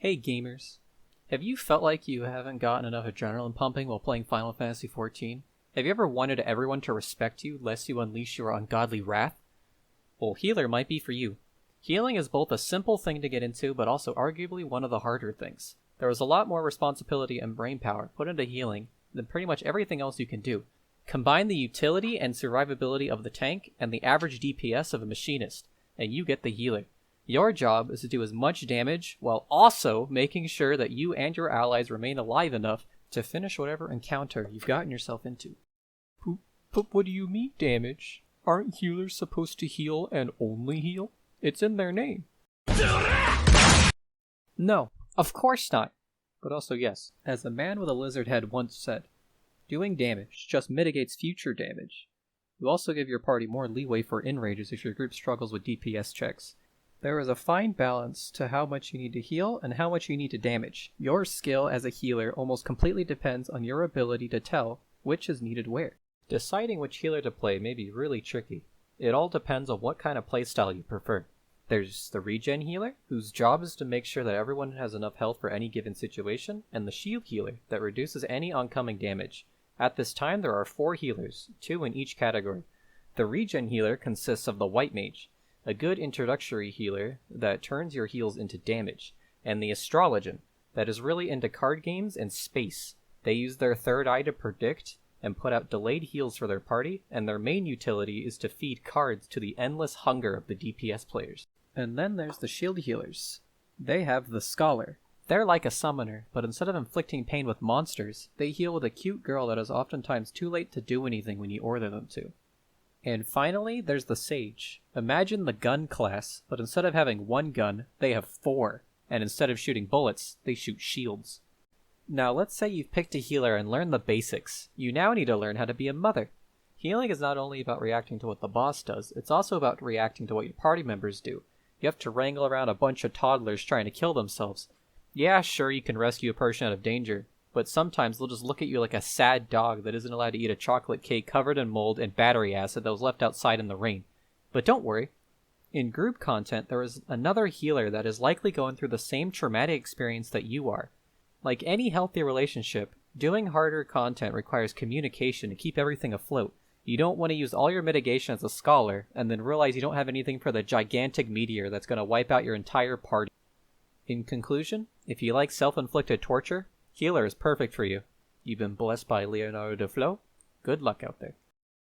Hey gamers, have you felt like you haven't gotten enough adrenaline pumping while playing Final Fantasy XIV? Have you ever wanted everyone to respect you lest you unleash your ungodly wrath? Well, Healer might be for you. Healing is both a simple thing to get into, but also arguably one of the harder things. There is a lot more responsibility and brainpower put into healing than pretty much everything else you can do. Combine the utility and survivability of the tank and the average DPS of a machinist, and you get the healer. Your job is to do as much damage while also making sure that you and your allies remain alive enough to finish whatever encounter you've gotten yourself into. But what do you mean damage? Aren't healers supposed to heal and only heal? It's in their name. No, of course not. But also yes, as a man with a lizard head once said, doing damage just mitigates future damage. You also give your party more leeway for in-rages if your group struggles with DPS checks. There is a fine balance to how much you need to heal and how much you need to damage. Your skill as a healer almost completely depends on your ability to tell which is needed where. Deciding which healer to play may be really tricky. It all depends on what kind of playstyle you prefer. There's the regen healer, whose job is to make sure that everyone has enough health for any given situation, and the shield healer, that reduces any oncoming damage. At this time there are 4 healers, 2 in each category. The regen healer consists of the white mage, a good introductory healer that turns your heals into damage, and the astrologian, that is really into card games and space. They use their third eye to predict and put out delayed heals for their party, and their main utility is to feed cards to the endless hunger of the DPS players. And then there's the shield healers. They have the scholar. They're like a summoner, but instead of inflicting pain with monsters, they heal with a cute girl that is oftentimes too late to do anything when you order them to. And finally, there's the Sage. Imagine the gun class, but instead of having 1 gun, they have 4. And instead of shooting bullets, they shoot shields. Now let's say you've picked a healer and learned the basics. You now need to learn how to be a mother. Healing is not only about reacting to what the boss does, it's also about reacting to what your party members do. You have to wrangle around a bunch of toddlers trying to kill themselves. Yeah, sure, you can rescue a person out of danger, but sometimes they'll just look at you like a sad dog that isn't allowed to eat a chocolate cake covered in mold and battery acid that was left outside in the rain. But don't worry. In group content, there is another healer that is likely going through the same traumatic experience that you are. Like any healthy relationship, doing harder content requires communication to keep everything afloat. You don't want to use all your mitigation as a scholar and then realize you don't have anything for the gigantic meteor that's going to wipe out your entire party. In conclusion, if you like self-inflicted torture, Healer is perfect for you. You've been blessed by Leonardo da Flo. Good luck out there.